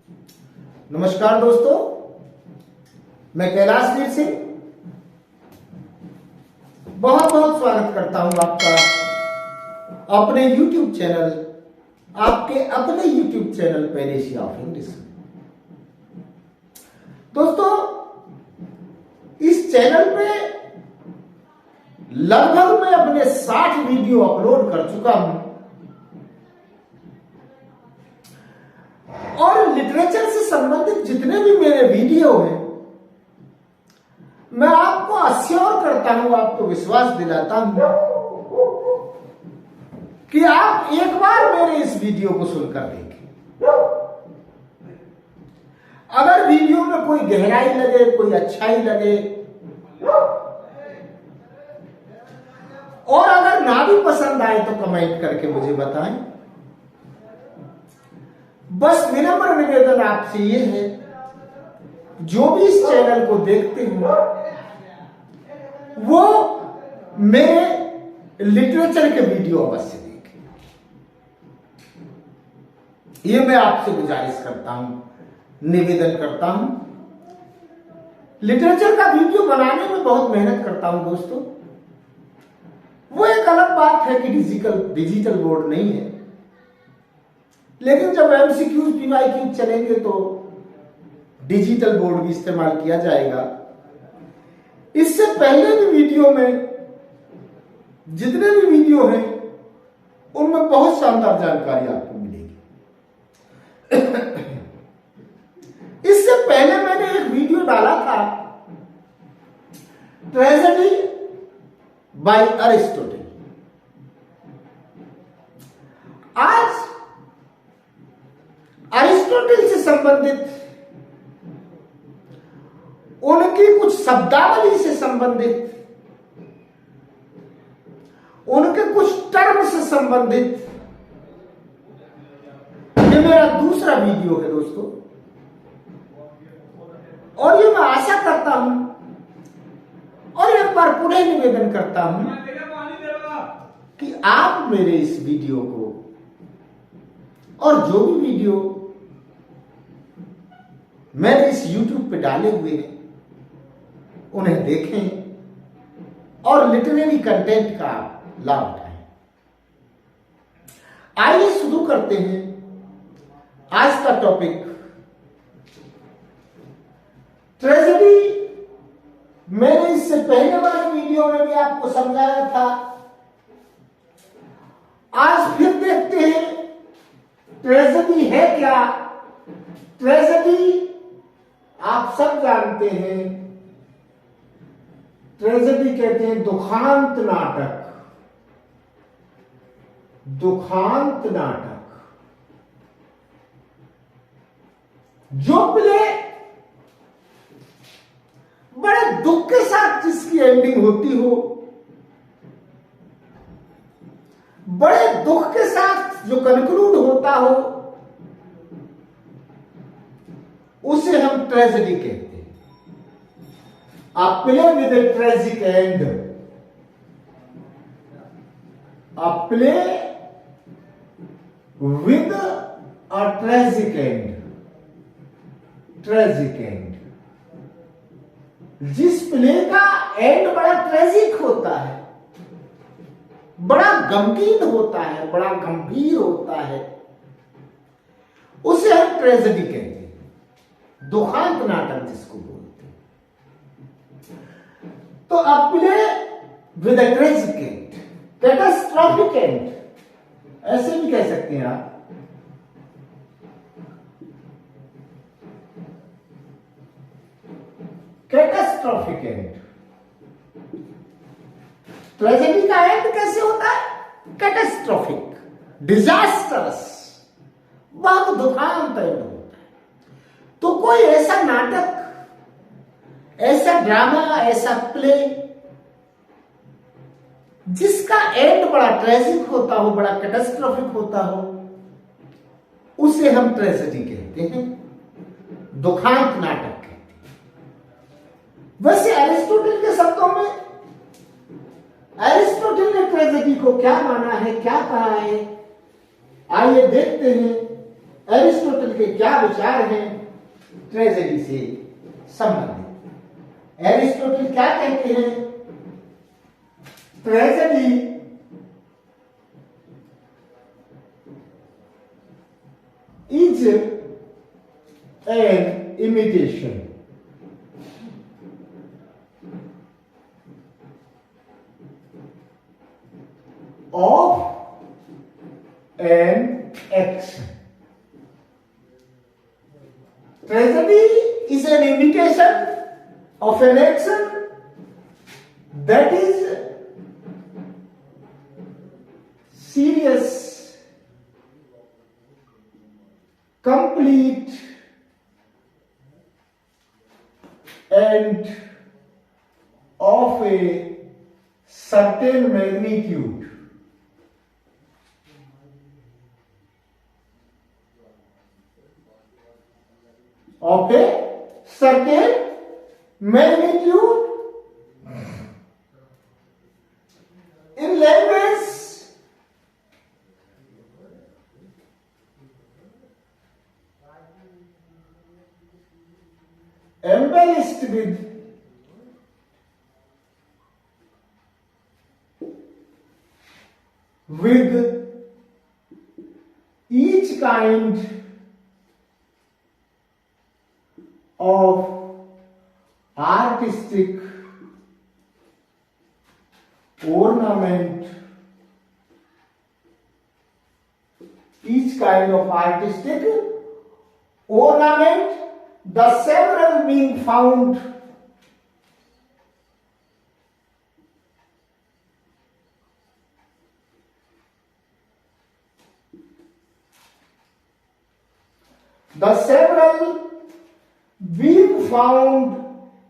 नमस्कार दोस्तों, मैं कैलाश वीर सिंह बहुत बहुत स्वागत करता हूं आपका अपने YouTube चैनल, आपके अपने YouTube channel Panacea of English. दोस्तों, इस चैनल पे लगभग मैं अपने 60 वीडियो अपलोड कर चुका हूं और लिटरेचर से संबंधित जितने भी मेरे वीडियो हैं, मैं आपको अश्योर करता हूं, आपको विश्वास दिलाता हूं कि आप एक बार मेरे इस वीडियो को सुनकर देखें। अगर वीडियो में कोई गहराई लगे, कोई अच्छाई लगे और अगर ना भी पसंद आए तो कमेंट करके मुझे बताएं। बस विनम्र निवेदन आपसे ये है, जो भी इस चैनल को देखते हो वो मेरे लिटरेचर के वीडियो अवश्य देखें। ये मैं आपसे गुजारिश करता हूं, निवेदन करता हूं। लिटरेचर का वीडियो बनाने में बहुत मेहनत करता हूं दोस्तों। वो एक अलग बात है कि डिजिटल बोर्ड नहीं है, लेकिन जब MCQ PYQ चलेंगे तो डिजिटल बोर्ड भी इस्तेमाल किया जाएगा। इससे पहले भी वीडियो में जितने भी वीडियो हैं उनमें बहुत शानदार जानकारी आपको मिलेगी। इससे पहले मैंने एक वीडियो डाला था, ट्रेजेडी बाय अरिस्टोटल। आज अरिस्टोटल से संबंधित उनकी कुछ शब्दावली से संबंधित, उनके कुछ टर्म से संबंधित ये मेरा दूसरा वीडियो है दोस्तों। और ये मैं आशा करता हूं और एक बार पुनः निवेदन करता हूं कि आप मेरे इस वीडियो को और जो भी वीडियो मैंने इस YouTube पे डाले हुए हैं उन्हें देखें और लिटरेरी कंटेंट का लाभ उठाएं। आइए शुरू करते हैं आज का टॉपिक। ट्रेजेडी मैंने इससे पहले वाले वीडियो में भी आपको समझाया था। आज फिर देखते हैं ट्रेजेडी है क्या। ट्रेजेडी आप सब जानते हैं, ट्रेजेडी कहते हैं दुखांत नाटक। दुखांत नाटक जो प्ले बड़े दुख के साथ जिसकी एंडिंग होती हो, बड़े दुख के साथ जो कंक्लूड होता हो, उसे हम ट्रेजेडी कहते हैं। A play with a tragic end. A play with a tragic end. Tragic end. जिस प्ले का एंड बड़ा ट्रेजिक होता है, बड़ा गमगीन होता है, बड़ा गंभीर होता है, उसे हम ट्रेजेडी कहते हैं। दुखांत नाटक जिसको बोलते हैं। तो अ play with a tragic and, catastrophic and, ऐसे भी कह सकते हैं आप। Catastrophic and. ट्रेजेडी का एंड कैसे होता है? कैटास्ट्रॉफिक, डिजास्टरस, बहुत दुखांत एंड होता है। तो कोई ऐसा नाटक, ऐसा ड्रामा, ऐसा प्ले जिसका एंड बड़ा ट्रेजिक होता हो, बड़ा कैटास्ट्रॉफिक होता हो, उसे हम ट्रेजेडी कहते हैं, दुखांत नाटक कहते हैं। वैसे एरिस्टोटल के शब्दों में, एरिस्टोटल ने ट्रेजेडी को क्या माना है, क्या कहा है, आइए देखते हैं एरिस्टोटल के क्या विचार हैं ट्रेजेडी से संबंधित। एरिस्टोटल क्या कहते हैं? Tragedy is an imitation of an action. Tragedy is an imitation of an action that is serious, complete, and of a certain magnitude. Of a certain magnitude. In language, embellished with each kind of artistic ornament, each kind of artistic ornament, the several being found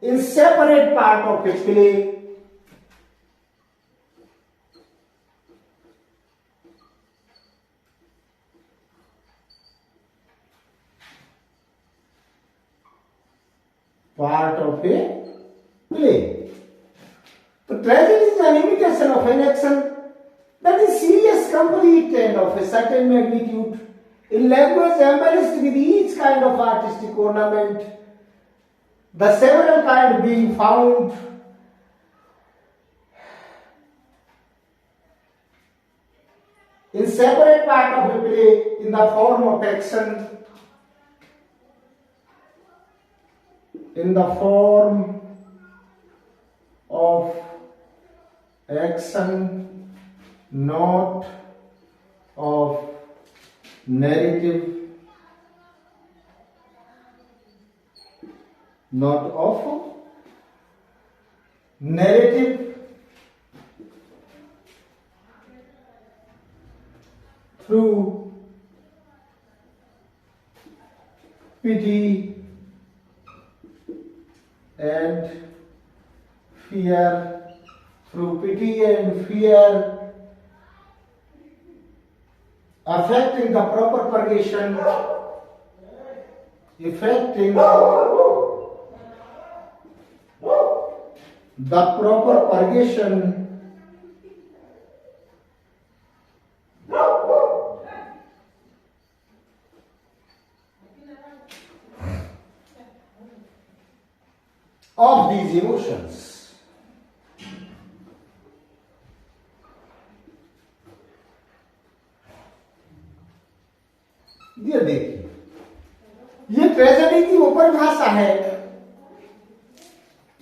in separate part of a play. Part of a play. The tragedy is an imitation of an action that is serious, complete, and of a certain magnitude. In language embellished with each kind of artistic ornament, the several kind being found in separate part of the play in the form of action, in the form of action, not of narrative, not of narrative, through pity and fear, through pity and fear, affecting the proper purgation, affecting the proper purgation of these emotions. ये देखिए, ये tragedy की वो परिभाषा है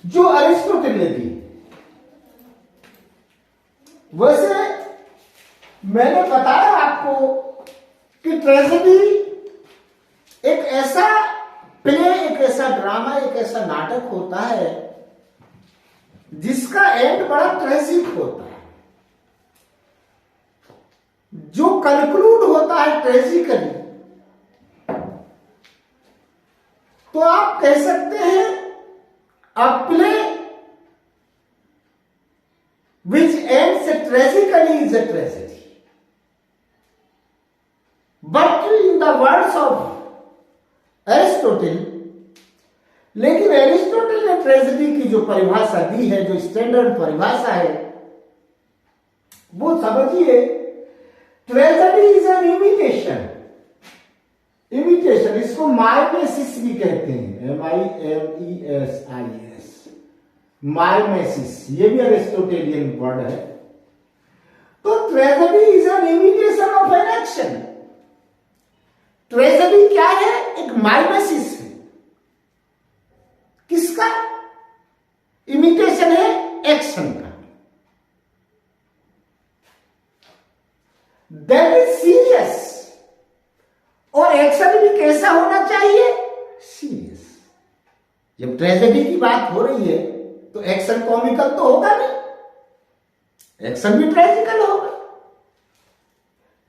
जो Aristotle ने दी। वैसे मैंने बताया आपको कि ट्रेजेडी एक ऐसा प्ले, एक ऐसा ड्रामा, एक ऐसा नाटक होता है जिसका एंड बड़ा ट्रेजिक होता है, जो कंक्लूड होता है ट्रेजिकली। तो आप कह सकते हैं a play which ends tragically is a tragedy. But in the words of Aristotle, लेकिन एरिस्टोटल ने ट्रेजेडी की जो परिभाषा दी है, जो स्टैंडर्ड परिभाषा है, वो समझिए, ट्रेजेडी इज एन इमिटेशन, जिसको माइमेसिस भी कहते हैं, MIMESIS, माइमेसिस, ये भी अरिस्टोटेलियन वर्ड है। तो tragedy is an imitation of an action. Tragedy क्या है? एक माइमेसिस है। किसका? इमिटेशन है एक्शन का। That is serious. और एक्शन भी कैसा होना चाहिए? सीरियस। जब ट्रेजेडी की बात हो रही है तो एक्शन कॉमिकल तो होगा नहीं, एक्शन भी ट्रेजिकल होगा।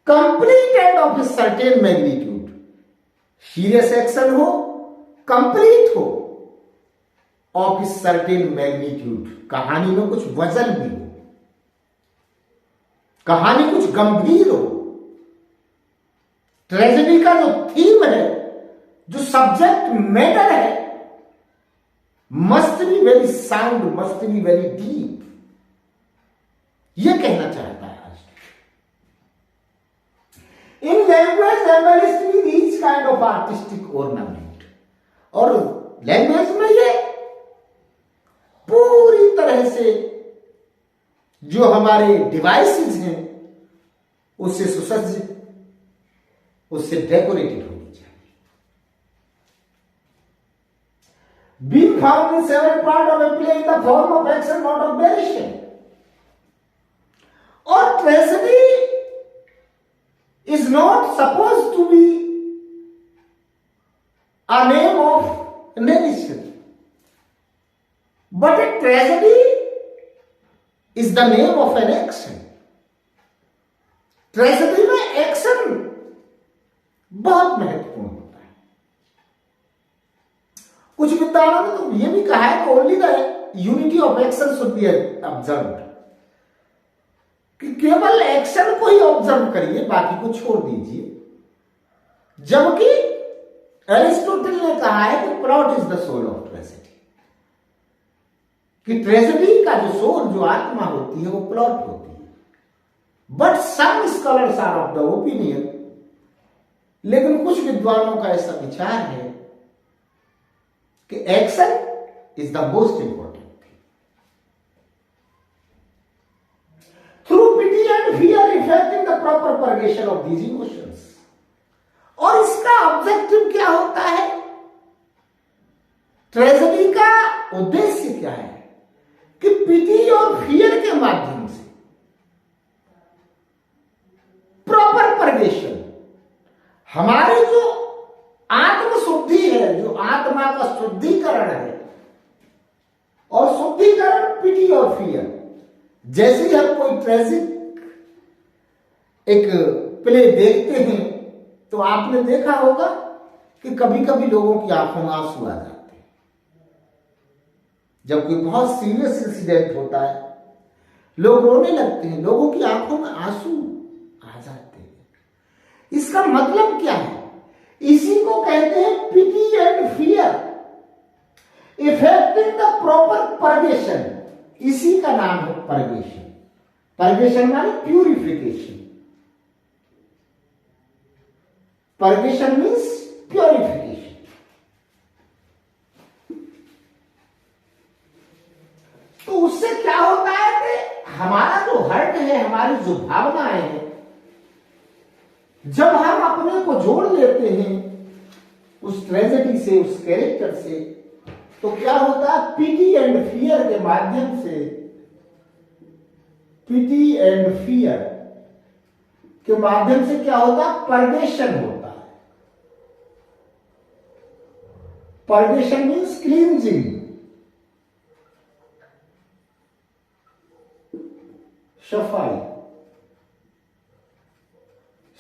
Complete end of a certain magnitude. Serious action हो, कंप्लीट हो, ऑफ ए सर्टेन मैग्नीट्यूड। कहानी में कुछ वजन भी हो, कहानी कुछ गंभीर हो। ट्रेजेडी का जो थीम है, जो सब्जेक्ट मैटर है, must be very sound, must be very deep. यह कहना चाहता है आज। In language embellished with each kind of artistic ornament. और लैंग्वेज में ये पूरी तरह से जो हमारे डिवाइसेस हैं उससे सुसज्जित, उससे डेकोरेटेड होनी चाहिए। Being found in several parts of a play in the form of action, not of narration. और tragedy is not supposed to be a name of narration, but a tragedy is the name of an action. Tragedy में action बहुत महत्वपूर्ण होता है। कुछ विद्वानों ने तो यह भी कहा है कि only the unity of action should be observed, कि केवल एक्शन को ही ऑब्जर्व करिए, बाकी को छोड़ दीजिए। जबकि एरिस्टोटल ने कहा है कि plot is the soul of tragedy, कि ट्रेजेडी का जो सोल, जो आत्मा होती है, वो प्लॉट होती है। But some scholars are of the opinion, लेकिन कुछ विद्वानों का ऐसा विचार है कि action is the most important thing. Through pity and fear effecting the proper purgation of these emotions. और इसका ऑब्जेक्टिव क्या होता है? ट्रेजेडी का उद्देश्य क्या है? कि पिटी और फियर के माध्यम से प्रॉपर परगेशन, हमारी जो आत्म शुद्धि है, जो आत्मा का शुद्धिकरण है, और शुद्धिकरण पिटी और फियर। जैसे ही हम कोई ट्रेजिक एक प्ले देखते हैं तो आपने देखा होगा कि कभी कभी लोगों की आंखों में आंसू आ जाते हैं। जब कोई बहुत सीरियस इंसिडेंट होता है, लोग रोने लगते हैं, लोगों की आंखों में आंसू आ जाते हैं। इसका मतलब क्या है? इसी को कहते हैं pity and fear effecting the proper purgation. इसी का नाम है परगेशन। परगेशन माने प्यूरिफिकेशन। Purgation means purification. तो उससे क्या होता है कि हमारा जो हर्ट है, हमारी जो भावनाएं हैं, जब हम अपने को जोड़ लेते हैं उस ट्रेजेडी से, उस कैरेक्टर से, तो क्या होता है? पिटी एंड फियर के माध्यम से, पिटी एंड फियर के माध्यम से क्या होता है? परगेशन होता है। परगेशन मीन्स क्लींजिंग, सफाई।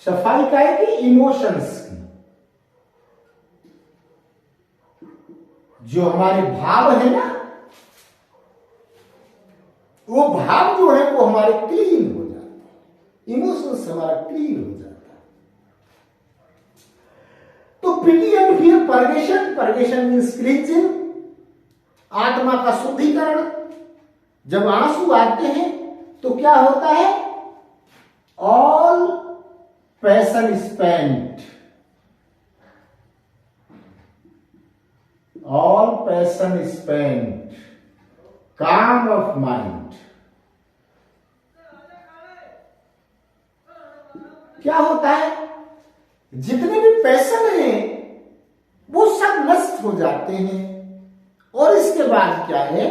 सफाई का है कि इमोशंस की, जो हमारे भाव है ना, वो भाव जो है वो हमारे क्लीन हो जाते हैं, इमोशंस हमारा क्लीन हो जाता है। तो pity and fear purgation, purgation means cleansing, आत्मा का शुद्धिकरण। जब आंसू आते हैं तो क्या होता है? All passion spent, spent, calm of mind. क्या होता है, जितने भी पैशन हैं वो सब नष्ट हो जाते हैं, और इसके बाद क्या है,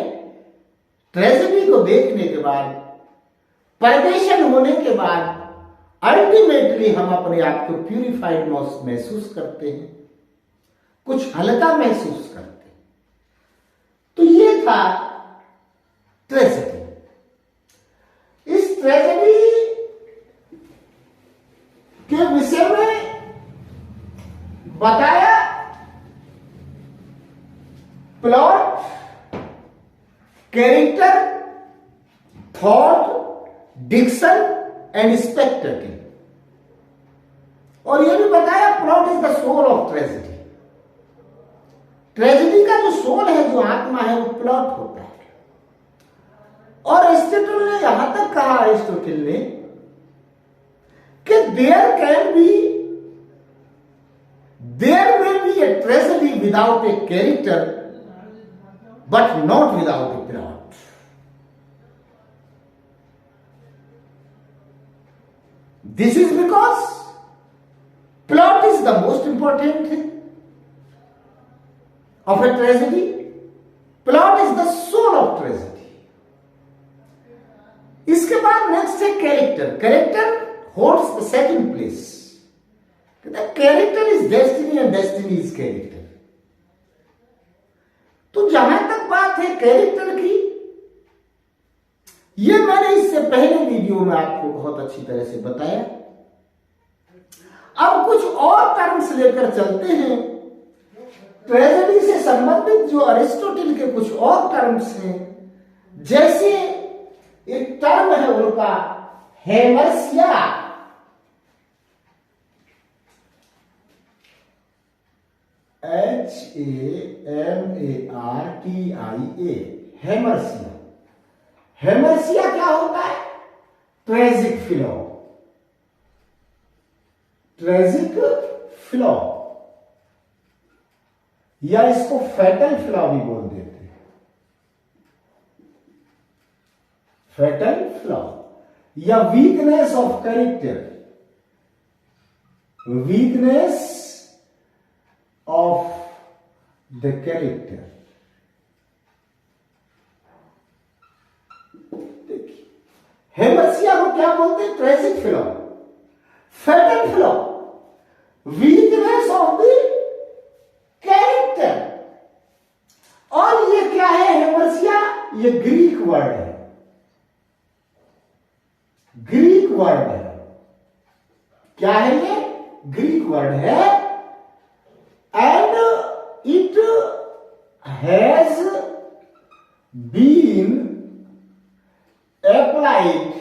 ट्रेजेडी को देखने के बाद, परवेशन होने के बाद अल्टीमेटली हम अपने आप को प्यूरिफाइड महसूस करते हैं, कुछ हल्का महसूस करते हैं। तो ये था ट्रेजेडी। इस ट्रेजेडी के विषय में बताया plot, character, thought, diction and spectacle, और यह भी बताया plot is the soul of tragedy. Tragedy का जो सोल है, जो आत्मा है, वो प्लॉट होता है। और एरिस्टोटल ने यहां तक कहा, एरिस्टोटल ने, कि there may be a tragedy without a character but not without a plot. This is because plot is the most important thing of a tragedy. Plot is the soul of tragedy. इसके बाद next है character. Character holds the second place. Character is destiny and destiny is character. तो जहां तक बात है character की, ये मैंने इससे पहले वीडियो में आपको बहुत अच्छी तरह से बताया। अब कुछ और टर्म्स लेकर चलते हैं। ट्रेजेडी से संबंधित जो अरिस्टोटल के कुछ और टर्म्स हैं, जैसे एक टर्म है उनका हेमर्सिया, HAMARTIA, हेमर्सिया। हेमर्सिया क्या होता है? Tragic flaw. ट्रेजिक फ्लॉ, या इसको फैटल फ्लॉ भी बोल देते हैं। फैटल फ्लॉ या weakness of character, weakness of the character. देखिए, हेमर्सिया को क्या बोलते हैं? Tragic flaw. Fatal flaw, weakness of the character. और ये क्या है हेमर्सिया? ये ग्रीक वर्ड है, ग्रीक वर्ड है। क्या है ये? ग्रीक वर्ड है। And it has been applied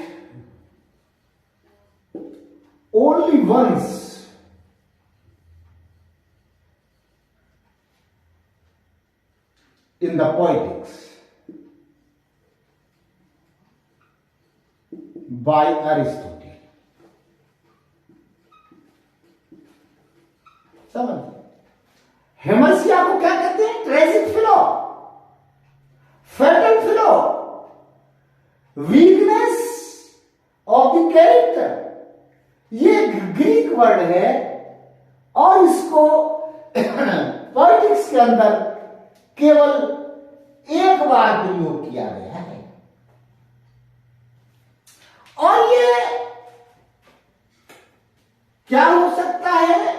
only once in the poetics by Aristotle. समझ? हेमर्सिया को क्या कहते हैं? Tragic flaw, fatal flaw, weakness of the character. ये ग्रीक वर्ड है और इसको पॉलिटिक्स के अंदर केवल एक बार प्रयोग किया गया है। और ये क्या हो सकता है?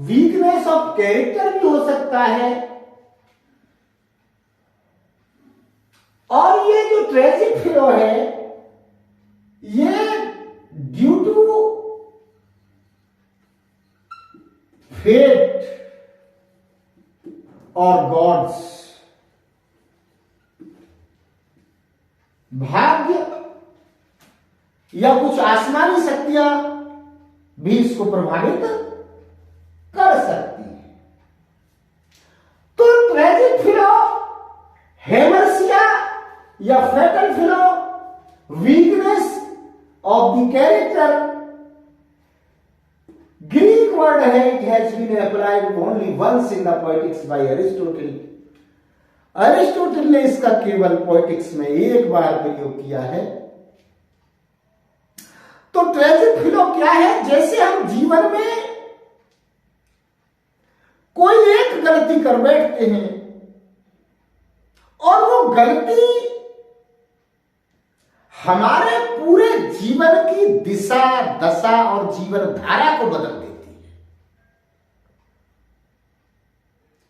वीकनेस ऑफ कैरेक्टर भी हो सकता है। और ये जो ट्रेजिक फ्लॉ है, ये ड्यू टू फेट और गॉड्स, भाग्य या कुछ आसमानी शक्तियां भी इसको प्रभावित कर सकती है। तो ट्रेजिक फ्लॉ, हेमर्सिया या fatal flaw, weakness of the character, Greek word है। It has been applied only once in the Poetics by Aristotle. Aristotle ने इसका केवल पोएटिक्स में एक बार प्रयोग किया है। तो ट्रेजिक फिलो क्या है? जैसे हम जीवन में कोई एक गलती कर बैठते हैं और वो गलती हमारे पूरे जीवन की दिशा, दशा और जीवन धारा को बदल देती है,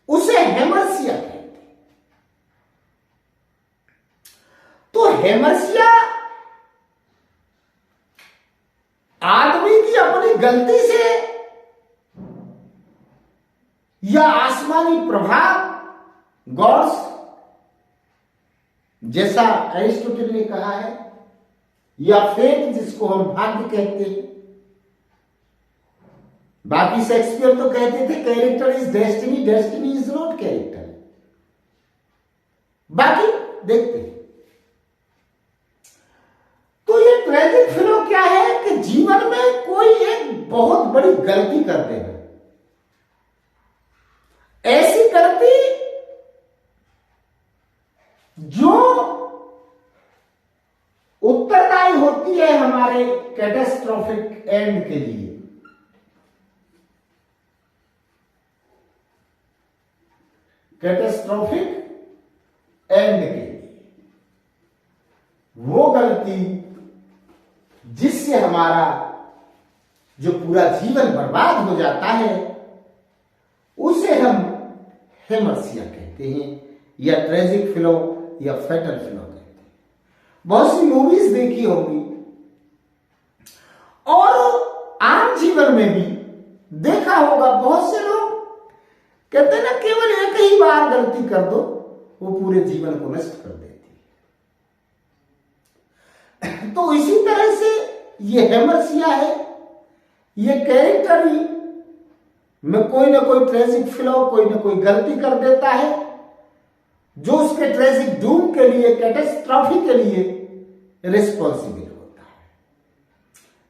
उसे हेमर्सिया कहते हैं। तो हेमर्सिया आदमी की अपनी गलती से या आसमानी प्रभाव, गॉड्स, जैसा एरिस्टोटल ने कहा है, या फेट जिसको हम भाग्य कहते हैं। बाकी शेक्सपियर तो कहते थे character is destiny, destiny is not character. बाकी देखते हैं। तो ये ट्रेजिक फिलो क्या है कि जीवन में कोई एक बहुत बड़ी गलती कर देना, ऐसी गलती जो उत्तरदायी होती है हमारे कैटास्ट्रोफिक एंड के लिए। कैटास्ट्रोफिक एंड के लिए वो गलती जिससे हमारा जो पूरा जीवन बर्बाद हो जाता है, उसे हम हेमर्सिया कहते हैं, या ट्रेजिक फिलो या फैटल फिलो कहते हैं। बहुत सी मूवीज देखी होगी और आम जीवन में भी देखा होगा। बहुत से लोग कहते हैं ना, केवल एक ही बार गलती कर दो, वो पूरे जीवन को नष्ट कर देती है। तो इसी तरह से ये हेमर्सिया है, ये कैरेक्टर ही में कोई ना कोई ट्रेजिक फिलो, कोई ना कोई गलती कर देता है, जो उसके ट्रेजिक डूम के लिए, कैटास्ट्रॉफी के लिए रिस्पॉन्सिबल होता है।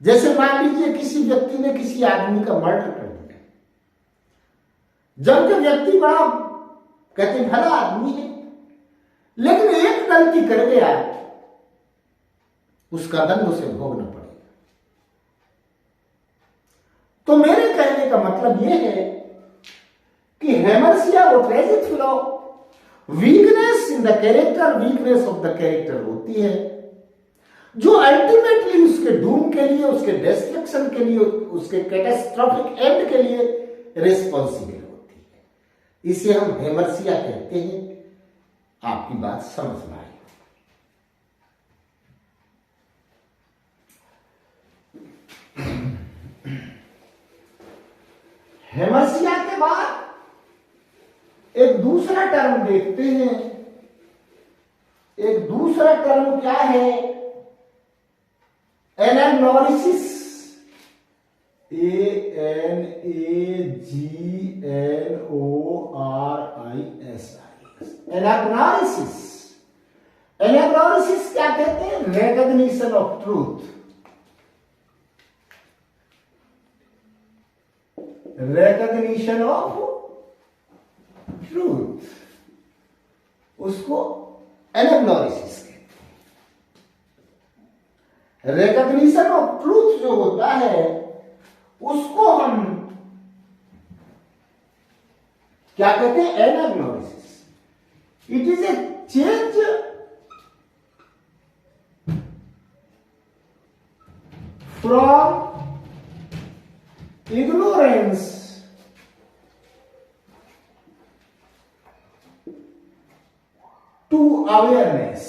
जैसे मान लीजिए किसी व्यक्ति ने किसी आदमी का मर्डर कर दिया, जबकि व्यक्ति बड़ा कहते भला आदमी है, लेकिन एक गलती कर गया, उसका दंड उसे भोगना पड़ेगा। तो मेरे कहने का मतलब यह है कि हेमर्सिया और tragic flaw weakness in the character, weakness of the character होती है, जो अल्टीमेटली उसके डूम के लिए, उसके डिस्ट्रक्शन के लिए, उसके कैटास्ट्रोफिक एंड के लिए रिस्पॉन्सिबल होती है। इसे हम हेमर्सिया कहते हैं। आपकी बात समझ में आई? हेमर्सिया के बाद एक दूसरा टर्म देखते हैं। एक दूसरा टर्म क्या है? एनाग्नोरिसिस, ANAGNORISIS। एनाग्नोरिसिस, एनाग्नोरिसिस क्या कहते हैं? Recognition of truth. Recognition of truth, उसको एनाग्नोरिसिस कहते हैं। रिकॉग्निशन ऑफ ट्रूथ जो होता है, उसको हम क्या कहते हैं? Anagnorisis. It is a change from ignorance to awareness.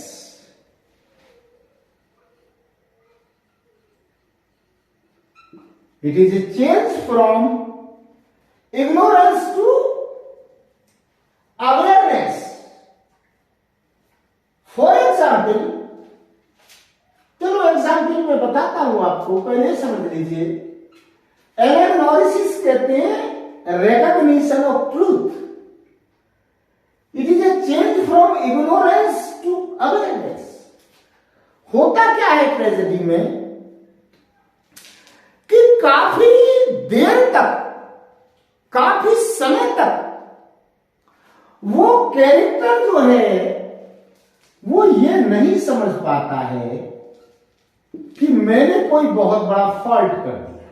It is a change from ignorance to awareness. For example, चलो एग्जाम्पल में बताता हूं आपको, पहले समझ लीजिए। एनाग्नोरिसिस कहते हैं recognition of truth. It is a change from ignorance to awareness. होता क्या है ट्रेजेडी में कि काफी देर तक, काफी समय तक वो कैरेक्टर जो है वो ये नहीं समझ पाता है कि मैंने कोई बहुत बड़ा फॉल्ट कर दिया,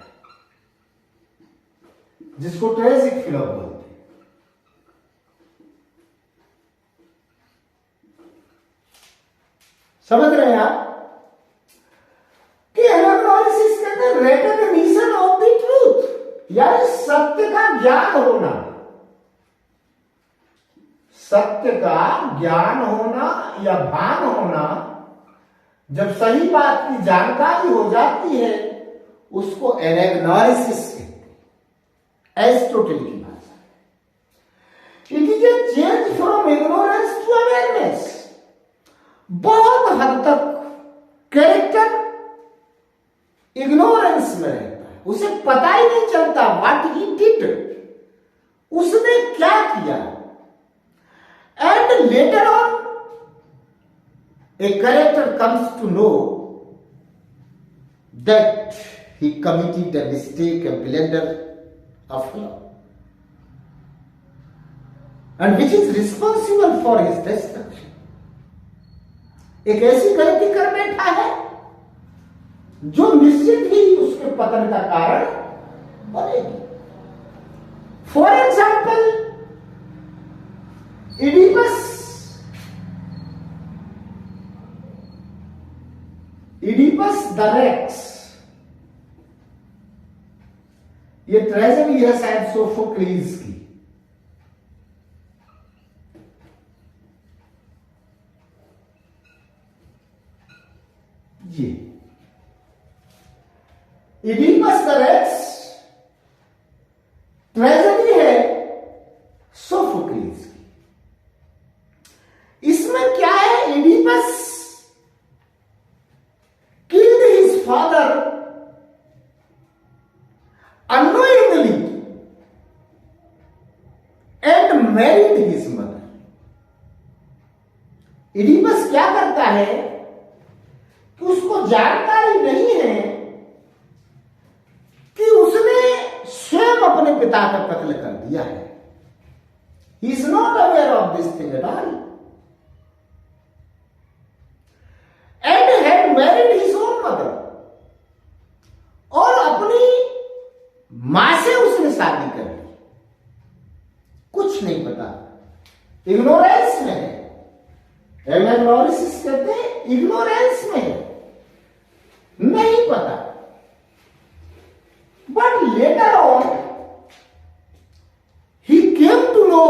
जिसको ट्रेजिक फ्लॉ बोलते हैं। समझ रहे हैं आप कि एनालिसिस कहते हैं रिकॉग्निशन ऑफ द ट्रूथ, यानी सत्य का ज्ञान होना, सत्य का ज्ञान होना या भान होना। जब सही बात की जानकारी हो जाती है उसको एनालिसिस कहते हैं, एरिस्टोटल की भाषा। It is a change from ignorance to awareness. बहुत हद तक कैरेक्टर इग्नोरेंस में रहता है, उसे पता ही नहीं चलता व्हाट ही डिड, उसने क्या किया। And later on a character comes to know that he committed a mistake, a blunder of law, and which is responsible for his destruction. एक ऐसी गलती कर बैठा है जो निश्चित ही उसके पतन का कारण बनेगी। For example, Oedipus the Rex, ये ट्रेजेडी है शायद सोफोक्लीज की। ये इडिपस द रेक्स ट्रेजेडी है सोफोक्लीज की। इसमें क्या है, Oedipus father unknowingly and married his mother. Oedipus क्या करता है कि उसको जानकारी नहीं है कि उसने स्वयं अपने पिता का कत्ल कर दिया है। He is not aware of this thing at all and had married his own mother. और अपनी मां से उसने शादी कर ली, कुछ नहीं पता, इग्नोरेंस में है। एनालिसिस कहते हैं इग्नोरेंस में है, नहीं पता। But later on he came to know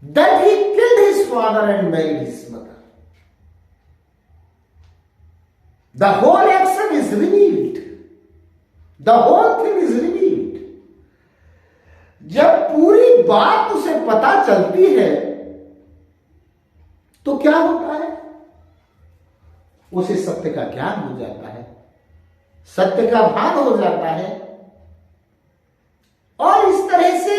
that he killed his father and married his mother. The whole action is revealed. The whole thing is revealed. जब पूरी बात उसे पता चलती है तो क्या होता है, उसे सत्य का ज्ञान हो जाता है, सत्य का भान हो जाता है। और इस तरह से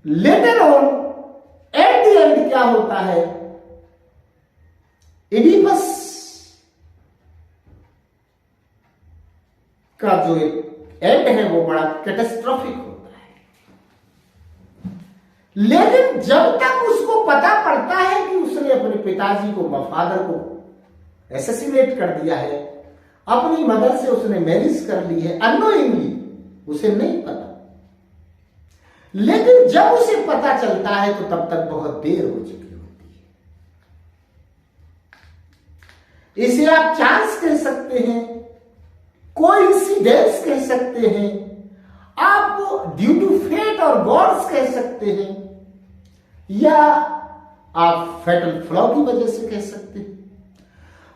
later on at the end क्या होता है, इडिपस का जो एंड है वो बड़ा कैटास्ट्रोफिक होता है। लेकिन जब तक उसको पता पड़ता है कि उसने अपने पिताजी को, फादर को एसेसिनेट कर दिया है, अपनी मदर से उसने मैरिज कर ली है अननोइंगली, उसे नहीं पता। लेकिन जब उसे पता चलता है तो तब तक बहुत देर हो चुकी होती है। इसे आप चांस कह सकते हैं, कोइंसिडेंस कह सकते हैं, आप ड्यू टू फेट और गॉड्स कह सकते हैं, या आप फैटल फ्लॉ की वजह से कह सकते हैं।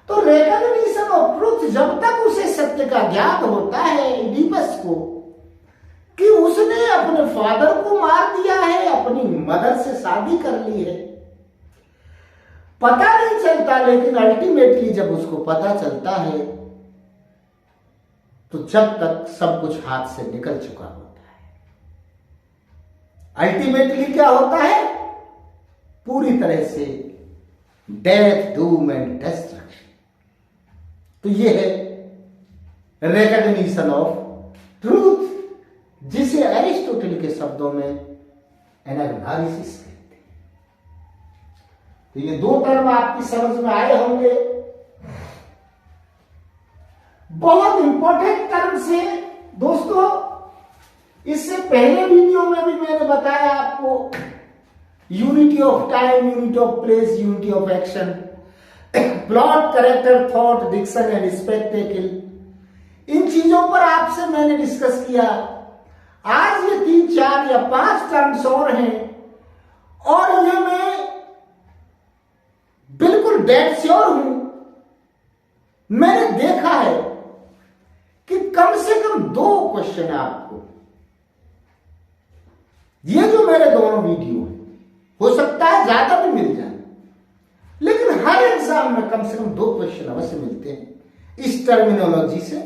तो रिकॉग्निशन ऑफ ट्रुथ, जब तक उसे सत्य का ज्ञान होता है इडिपस को कि उसने अपने फादर को मार दिया है, अपनी मदर से शादी कर ली है, पता नहीं चलता। लेकिन अल्टीमेटली जब उसको पता चलता है तो जब तक सब कुछ हाथ से निकल चुका होता है, अल्टीमेटली क्या होता है, पूरी तरह से डेथ, डूम एंड डिस्ट्रक्शन। तो ये है रिकॉग्निशन ऑफ ट्रूथ, जिसे एरिस्टोटल के शब्दों में एनाग्नारिसिस कहते हैं। तो ये दो टर्म आपकी समझ में आए होंगे। बहुत इंपॉर्टेंट टर्म्स है दोस्तों। इससे पहले वीडियो में भी मैंने बताया आपको unity of time, unity of place, unity of action, plot, character, thought, diction and spectacle, इन चीजों पर आपसे मैंने डिस्कस किया। आज ये 3, 4 या 5 टर्म्स और हैं और ये मैं बिल्कुल डेड श्योर हूं, मैंने देखा है कि कम से कम 2 क्वेश्चन आपको, ये जो मेरे दोनों वीडियो है, हो सकता है ज्यादा भी मिल जाए, लेकिन हर एग्जाम में कम से कम 2 क्वेश्चन अवश्य मिलते हैं इस टर्मिनोलॉजी से।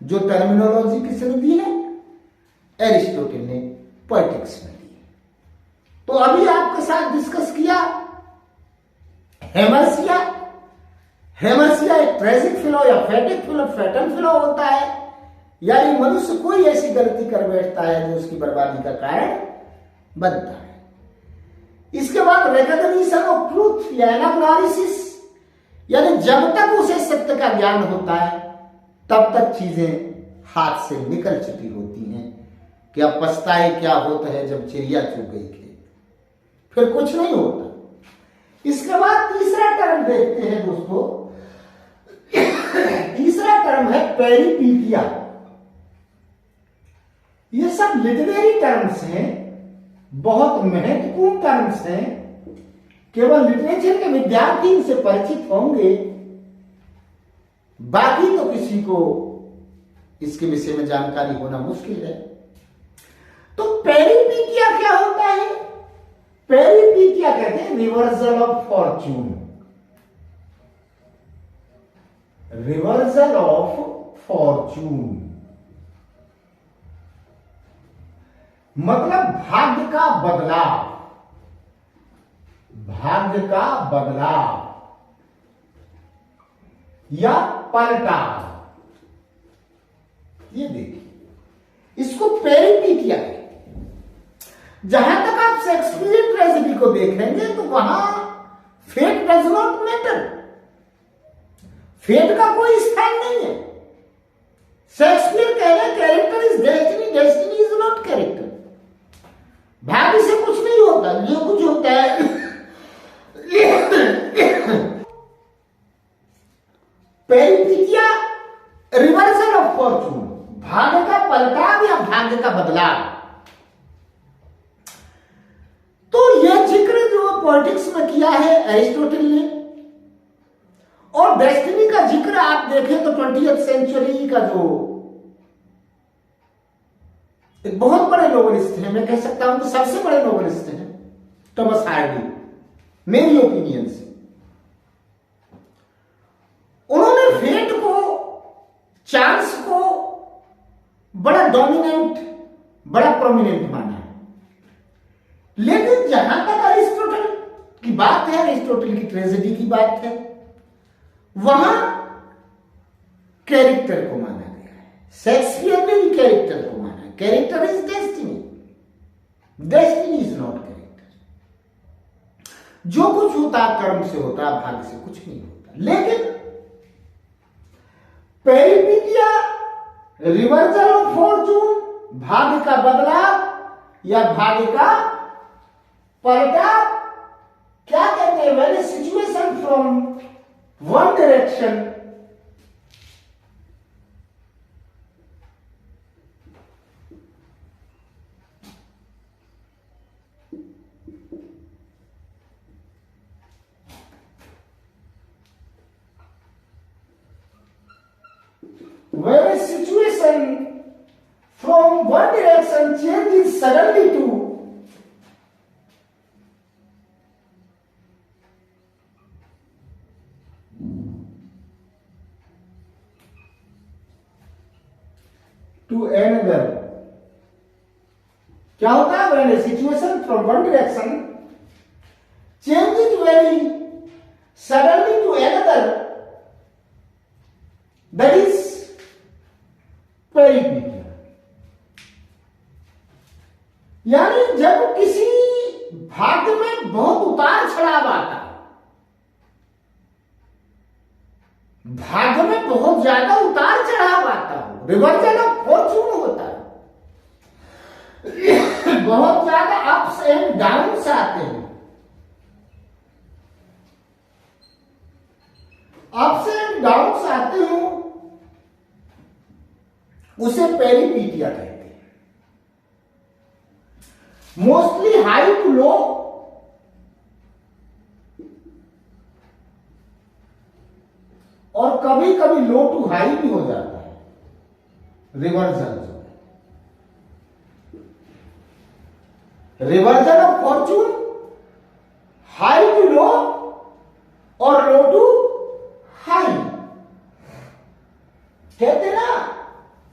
जो टर्मिनोलॉजी किसने दी है? एरिस्टोटल ने पोएटिक्स में दी है। तो अभी आपके साथ डिस्कस किया हेमर्सिया। हेमर्सिया एक ट्रेजिक फिलो या फैटिक फिलो, फैटल फिलो होता है, यानी मनुष्य कोई ऐसी गलती कर बैठता है जो उसकी बर्बादी का कारण बनता है। इसके बाद रिकॉग्निशन ऑफ ट्रूथ या एनाग्नोसिस, यानी जब तक उसे सत्य का ज्ञान होता है तब तक चीजें हाथ से निकल चुकी होती हैं कि अब पछताए क्या होता है जब चिड़िया चुग गई खेत, फिर कुछ नहीं होता। इसके बाद तीसरा टर्म देखते हैं दोस्तों। तीसरा टर्म है पेरिपीटिया। ये सब लिटरेरी टर्म्स हैं, बहुत महत्वपूर्ण टर्म्स हैं, केवल लिटरेचर के विद्यार्थी इनसे परिचित होंगे, बाकी तो किसी को इसके विषय में जानकारी होना मुश्किल है। तो पेरिपीटिया क्या होता है? पेरिपीटिया कहते हैं reversal of Fortune. Reversal of Fortune मतलब भाग्य का बदलाव, भाग्य का बदलाव या पलटाव। ये देखिए, इसको पेरिपीटिया है। जहां तक आप शेक्सपियर ट्रेजेडी को देखेंगे तो वहां fate does not matter, fate का कोई स्थान नहीं है। शेक्सपियर कह रहे हैं character is destiny, destiny is not character. भाग्य से कुछ नहीं होता, जो कुछ होता है पेरिपीटिया रिवर्सल ऑफ फॉर्चून, भाग्य का पलटाव या भाग्य का बदलाव। तो यह जिक्र जो पॉलिटिक्स में किया है एरिस्टोटल ने, और डेस्टिनी का जिक्र आप देखें तो 20th सेंचुरी का जो एक बहुत बड़े नोवेलिस्ट हैं, मैं कह सकता हूं कि सबसे बड़े नोवेलिस्ट हैं, थॉमस हार्डी, मेरी ओपिनियन से। उन्होंने फेट को, चांस को बड़ा डोमिनेंट, बड़ा प्रोमिनेंट माना है। लेकिन जहां तक अरिस्टोटल की बात है, अरिस्टोटल की ट्रेजेडी की बात है, वहां कैरेक्टर को माना गया है। शेक्सपियर ने भी कैरेक्टर को माना है। Character is destiny, destiny is not character. जो कुछ होता कर्म से होता, भाग्य से कुछ नहीं होता। लेकिन पेरिपीटिया रिवर्सल ऑफ फॉर्चून, भाग्य का बदलाव या भाग्य का पलटाव, क्या कहते हैं? When A situation from one direction where a situation from one direction changes suddenly to another, क्या होता है? when a situation from one direction changes very suddenly to another, that is पेरिपीटिया। यानी जब किसी भाग्य में बहुत उतार चढ़ाव आता है, भाग्य में बहुत ज्यादा उतार चढ़ाव आता हो, रिवर्सल ऑफ फॉर्चून होता है, बहुत ज्यादा अप्स एंड डाउन्स आते हैं, अप्स एंड डाउन्स आते हो, उसे पेरिपीटिया कहते हैं। मोस्टली हाई टू लो और कभी कभी लो टू हाई भी हो जाता है reversal. Reversal of fortune, high to low और लो टू हाई, कहते ना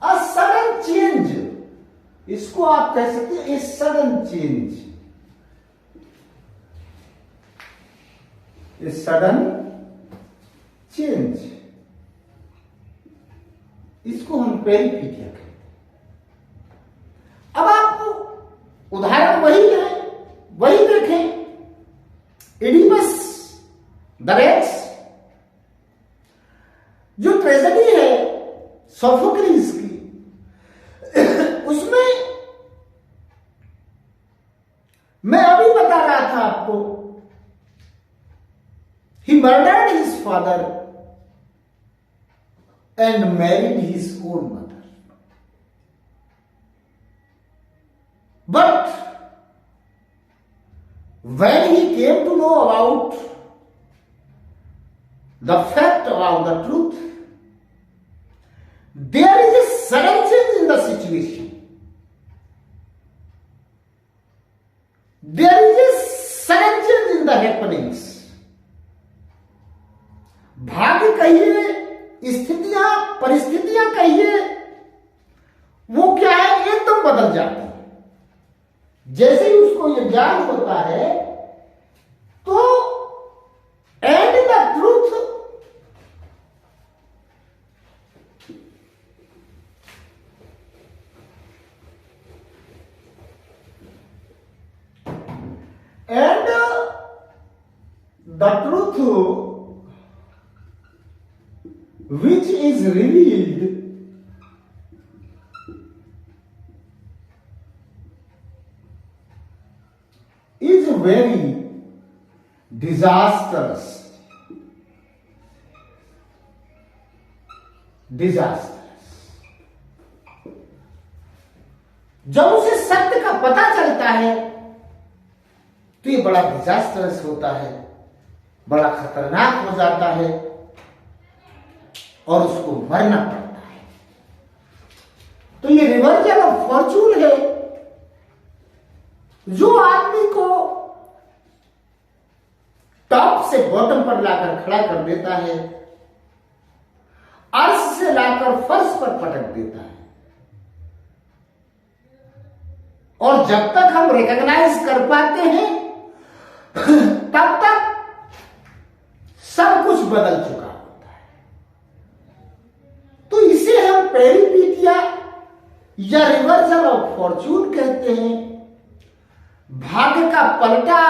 अ सडन चेंज, इसको आप कह सकते हैं a sudden change, a sudden change, इसको हम पेरिपीटिया कहते हैं। अब आप उदाहरण वही है, वही देखें, इडिपस द रेक्स, जो ट्रेजेडी है सोफोक्लिस की, उसमें मैं अभी बता रहा था आपको, he murdered his father and married his own mother. But when he came to know about the fact, about the truth, there is a sudden change in the situation. There is a sudden change in the happenings. भाग्य कहिए, स्थितियां, परिस्थितियां कहिए, वो क्या है, एकदम बदल जाती है। जैसे ही उसको ये ज्ञान होता है तो and the truth, and the truth which is revealed is very disastrous. जब उसे सत्य का पता चलता है तो ये बड़ा डिजास्टरस होता है, बड़ा खतरनाक हो जाता है और उसको मरना पड़ता है। तो ये रिवर्सल ऑफ फॉर्चून है जो आदमी को टॉप से बॉटम पर लाकर खड़ा कर देता है, अर्श से लाकर फर्श पर पटक देता है। और जब तक हम रिकॉग्नाइज कर पाते हैं तब तक सब कुछ बदल चुका होता है। तो इसे हम पेरिपीटिया या रिवर्सल ऑफ फॉर्चून कहते हैं। भाग्य का पलटा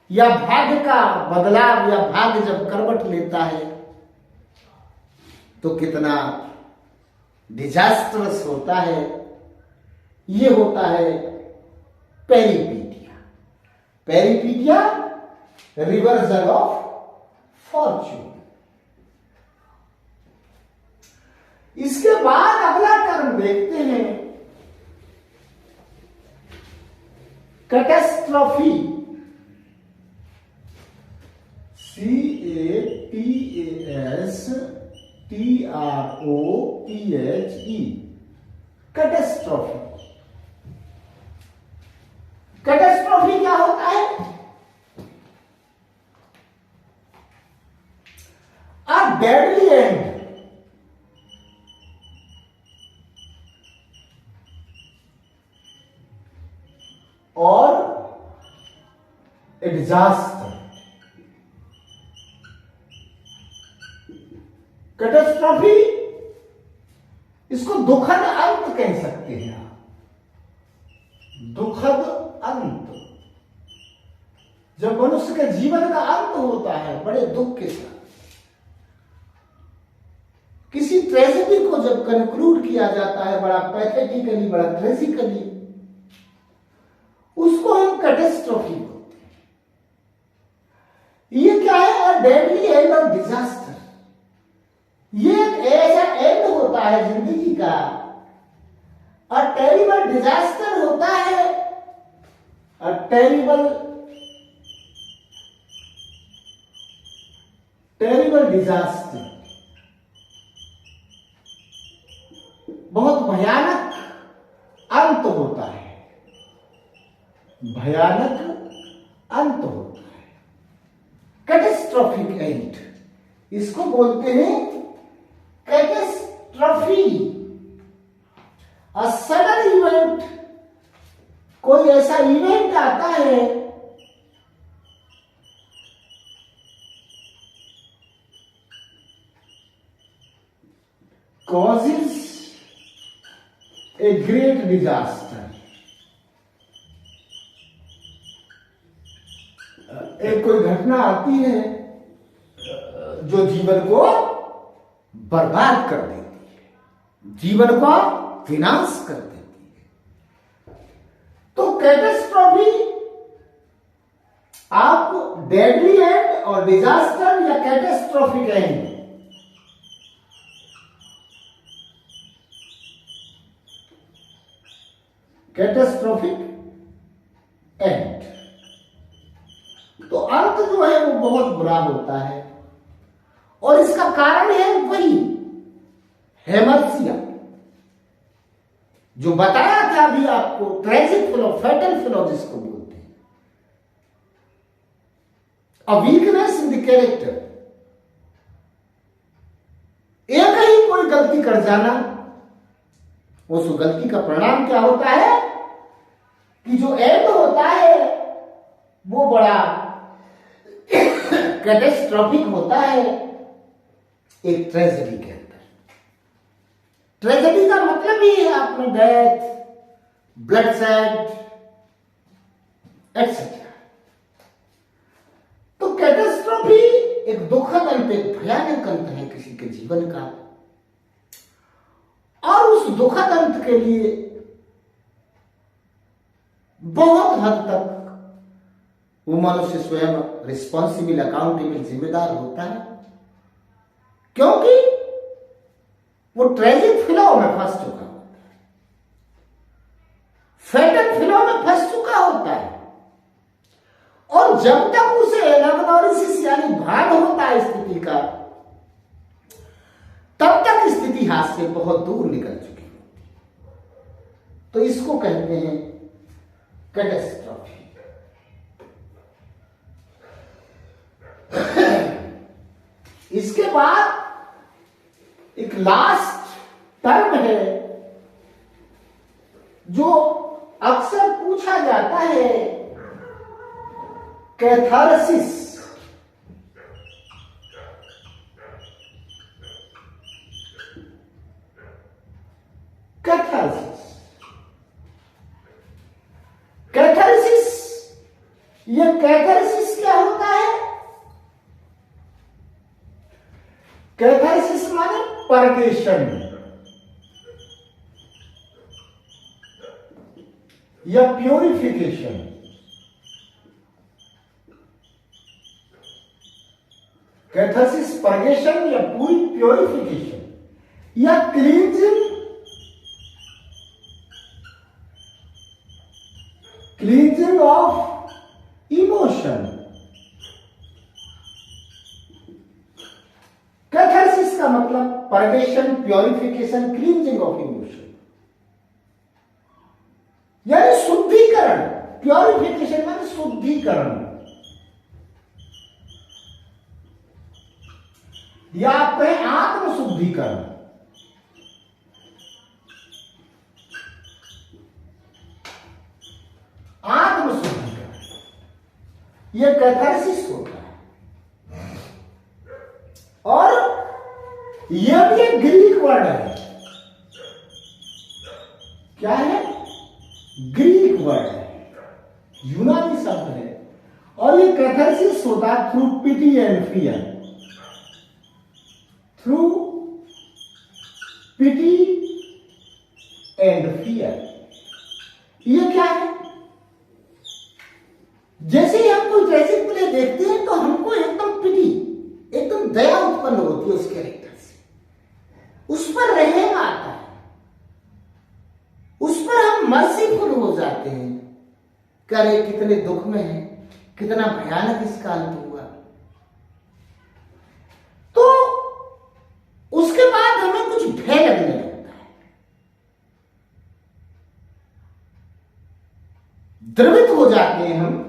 या भाग्य का बदलाव या भाग्य जब करवट लेता है तो कितना डिजास्टरस होता है, ये होता है पेरिपीटिया। पेरिपीटिया रिवर्सल ऑफ फॉर्चून। इसके बाद अगला टर्म देखते हैं कैटेस्ट्रॉफी। CATASTROPHE, catastrophe. कैटेस्ट्रॉफी क्या होता है? अ डेडली एंड, और ए डिजास्टर। कैटेस्ट्रॉफी, इसको दुखद अंत कह सकते हैं आप। दुखद अंत। जब मनुष्य के जीवन का अंत होता है बड़े दुख के साथ, किसी ट्रेजेडी को जब कंक्लूड किया जाता है बड़ा पैथेटिकली, बड़ा ट्रेजिकली, उसको हम कैटेस्ट्रॉफी बोलते हैं। ये क्या है? A deadly end of disaster. ये एक ऐसा एंड होता है जिंदगी का, अ टेरिबल डिजास्टर होता है, अ टेरिबल डिजास्टर, बहुत भयानक अंत होता है, भयानक अंत होता है, कैटेस्ट्रॉफिक एंड। इसको बोलते हैं कैटेस्ट्रॉफी। अ सडन इवेंट, कोई ऐसा इवेंट आता है causes a great disaster। एक कोई घटना आती है जो जीवन को बर्बाद कर देती है, जीवन को विनाश कर देती है। तो कैटेस्ट्रॉफी आप डेडली एंड और डिजास्टर या कैटेस्ट्रॉफिक एंड, कैटेस्ट्रॉफिक एंड, तो अंत जो है वो बहुत बुरा होता है। और इसका कारण है वही हेमर्सिया जो बताया था अभी आपको, ट्रेजिक फ्लो, फैटल फ्लो जिसको बोलते हैं, a weakness in the character. एक ही कोई गलती कर जाना, उस गलती का परिणाम क्या होता है कि जो एंड होता है वो बड़ा कैटेस्ट्रॉफिक होता है एक ट्रेजेडी के अंदर। ट्रेजेडी का मतलब ही है आपने डेथ, ब्लडशेड एक्सेट्रा। तो कैटेस्ट्रॉफी एक दुखद अंत, एक भयानक अंत है किसी के जीवन का। और उस दुखद अंत के लिए बहुत हद तक वो मनुष्य स्वयं रिस्पॉन्सिबल, अकाउंटेबल, जिम्मेदार होता है, क्योंकि वो ट्रेजिक फ्लो में फंस चुका होता है, फैटल फ्लो में फंस चुका होता है। और जब तक उसे एनाग्नोसिस यानी भान होता है स्थिति का, तब तक स्थिति हाथ से बहुत दूर निकल चुकी होती है। तो इसको कहते हैं कैटेस्ट्रॉफी। इसके बाद एक लास्ट टर्म है जो अक्सर पूछा जाता है, कैथारसिस। कैथारसिस, ये कैथारसिस क्या होता है? कैथारसिस माने परगेशन या प्योरिफिकेशन। कैथारसिस परगेशन या पूरी प्योरिफिकेशन या cleansing, cleansing of emotion. Catharsis का मतलब purgation, purification, cleansing of emotion, यानी शुद्धिकरण। प्योरिफिकेशन माने शुद्धिकरण या आप कहें आत्मशुद्धिकरण। आत्मशुद्धिकरण यह कैथारसिस होता है। और यह भी एक ग्रीक वर्ड है। क्या है? ग्रीक वर्ड है, यूनानी शब्द है, और ये कैथारसिस होता है through pity and fear, through pity and fear. ये क्या है? जैसे ही हम कोई ट्रेजिक प्ले देखते हैं तो हमको एकदम पिटी, एकदम दया उत्पन्न होती है उस कैरेक्टर से, उस पर रहम आता है, उस पर हम मर्सीफुल हो जाते हैं। करे कितने दुख में है, कितना भयानक इसका अंत हुआ। तो उसके बाद हमें कुछ भय लगने लगता है, द्रवित हो जाते हैं हम,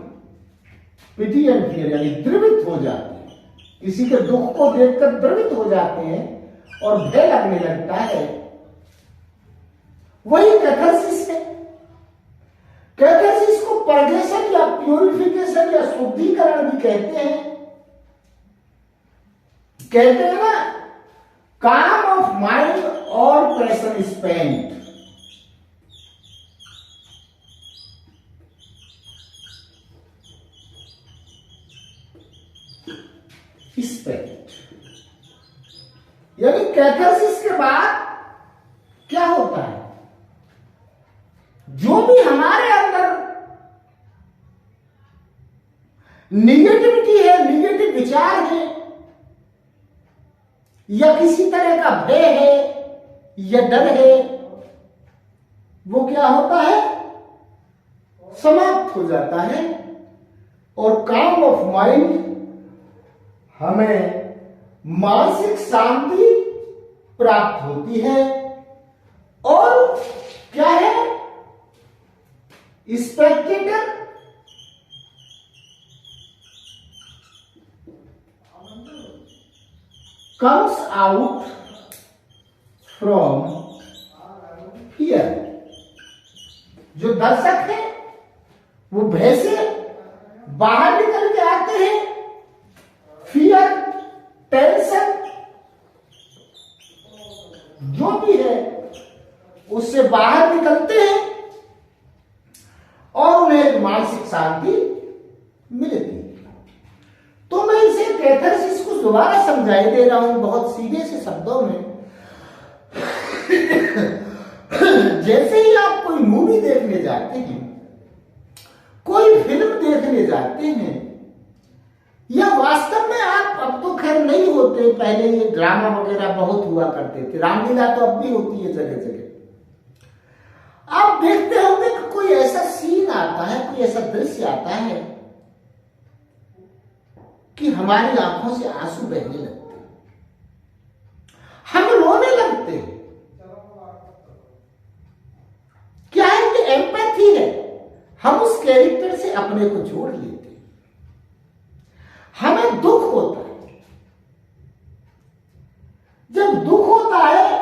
पिटी एंड फियर यानी द्रवित हो जाते हैं, किसी के दुख को देखकर द्रवित हो जाते हैं और भय लगने लगता है। वही कैथारसिस है। कैथारसिस को पर्गेशन या प्यूरिफिकेशन या शुद्धिकरण भी कहते हैं। कहते हैं ना, काम ऑफ माइंड और पैशन स्पेंट। स्पेंट यानी कैथारसिस के बाद क्या होता है? जो भी हमारे अंदर निगेटिविटी है, निगेटिव विचार है, या किसी तरह का भय है या डर है, वो क्या होता है? समाप्त हो जाता है। और काम ऑफ माइंड हमें मानसिक शांति प्राप्त होती है। और क्या है? Spectator comes out from fear। जो दर्शक है वो भय से बाहर निकल के आते हैं, फियर, टेंशन जो भी है उससे बाहर निकलते हैं और उन्हें मानसिक शांति मिलती है। तो मैं इसे कैथारसिस को दोबारा समझाई दे रहा हूं बहुत सीधे से शब्दों में। जैसे ही आप कोई मूवी देखने जाते हैं, कोई फिल्म देखने जाते हैं, या वास्तव में आप, अब तो खैर नहीं होते, पहले ये ड्रामा वगैरह बहुत हुआ करते थे, रामलीला तो अब भी होती है जगह जगह। आप देखते होंगे कि कोई ऐसा सीन आता है, कोई ऐसा दृश्य आता है कि हमारी आंखों से आंसू बहने लगते हैं, हम रोने लगते हैं। क्या है कि एम्पैथी है, हम उस कैरेक्टर से अपने को जोड़ लेते हैं। हमें दुख होता है, जब दुख होता है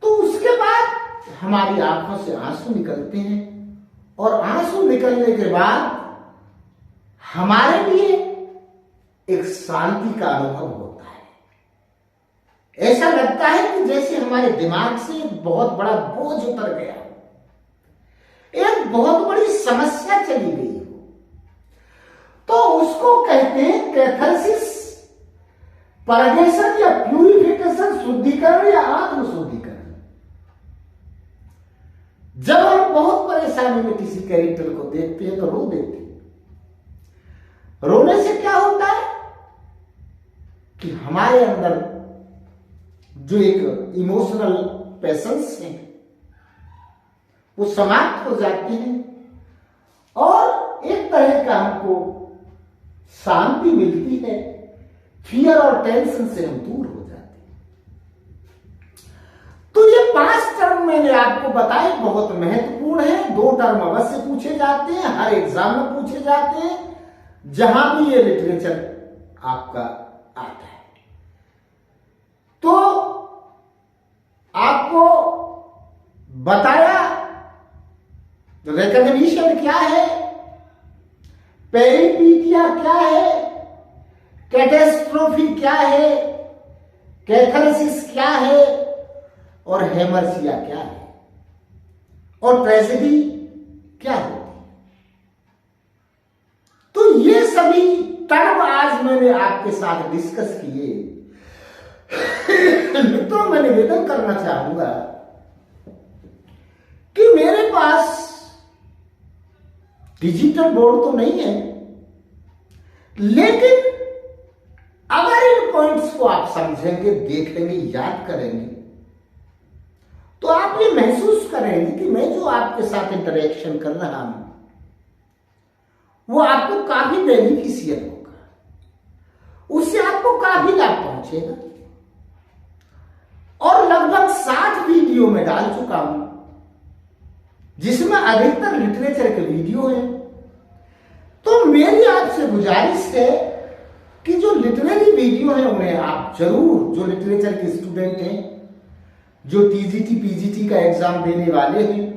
तो उसके बाद हमारी आंखों से आंसू निकलते हैं, और आंसू निकलने के बाद हमारे लिए एक शांति का अनुभव होता है। ऐसा लगता है कि जैसे हमारे दिमाग से बहुत बड़ा बोझ उतर गया, एक बहुत बड़ी समस्या चली गई हो। तो उसको कहते हैं कैथारसिस, पर्गेशन या प्यूरिफिकेशन, शुद्धिकरण या आत्म शुद्धिकरण। जब हम बहुत परेशानी में किसी कैरेक्टर को देखते हैं तो रो देते हैं। रोने से क्या होता है कि हमारे अंदर जो एक इमोशनल पैशंस है वो समाप्त हो जाते हैं, और एक तरह का हमको शांति मिलती है। फियर और टेंशन से हम दूर हो जाते हैं। तो ये 5 टर्म मैंने आपको बताए, बहुत महत्वपूर्ण है। 2 टर्म अवश्य पूछे जाते हैं, हर एग्जाम में पूछे जाते हैं, जहां भी ये लिटरेचर आपका आता है। तो आपको बताया रिकॉग्निशन क्या है, पेरिपीटिया क्या है, कैटेस्ट्रोफी क्या है, कैथारसिस क्या है, और हेमर्सिया क्या है, और ट्रेजेडी क्या होती है। तो ये सभी टर्म आज मैंने आपके साथ डिस्कस किए। मित्रों, मैं निवेदन करना चाहूंगा कि मेरे पास डिजिटल बोर्ड तो नहीं है, लेकिन अगर इन पॉइंट्स को आप समझेंगे, देखेंगे, याद करेंगे, तो आप ये महसूस करेंगे कि मैं जो आपके साथ इंटरेक्शन कर रहा हूं वो आपको काफी बेनिफिशियल होगा, उससे आपको काफी लाभ पहुंचेगा। और लगभग 60 वीडियो में डाल चुका हूं, जिसमें अधिकतर लिटरेचर के वीडियो हैं। तो मेरी आपसे गुजारिश है कि जो लिटरेरी वीडियो है उन्हें आप जरूर, जो लिटरेचर के स्टूडेंट हैं, जो टीजीटी पीजीटी का एग्जाम देने वाले हैं,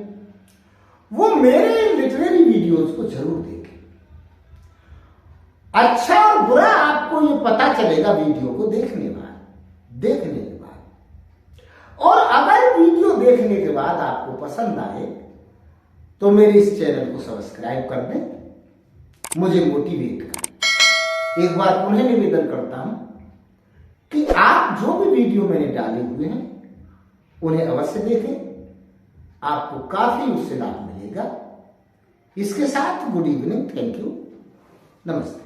वो मेरे लिटरेरी वीडियोस को जरूर देखें। अच्छा और बुरा आपको ये पता चलेगा वीडियो को देखने के बाद। और अगर वीडियो देखने के बाद आपको पसंद आए तो मेरे इस चैनल को सब्सक्राइब कर दें, मुझे मोटिवेट करें। एक बार पुनः निवेदन करता हूं कि आप जो भी वीडियो मैंने डाले हुए हैं उन्हें अवश्य देखें, आपको काफी उससे लाभ मिलेगा। इसके साथ गुड इवनिंग, थैंक यू, नमस्ते।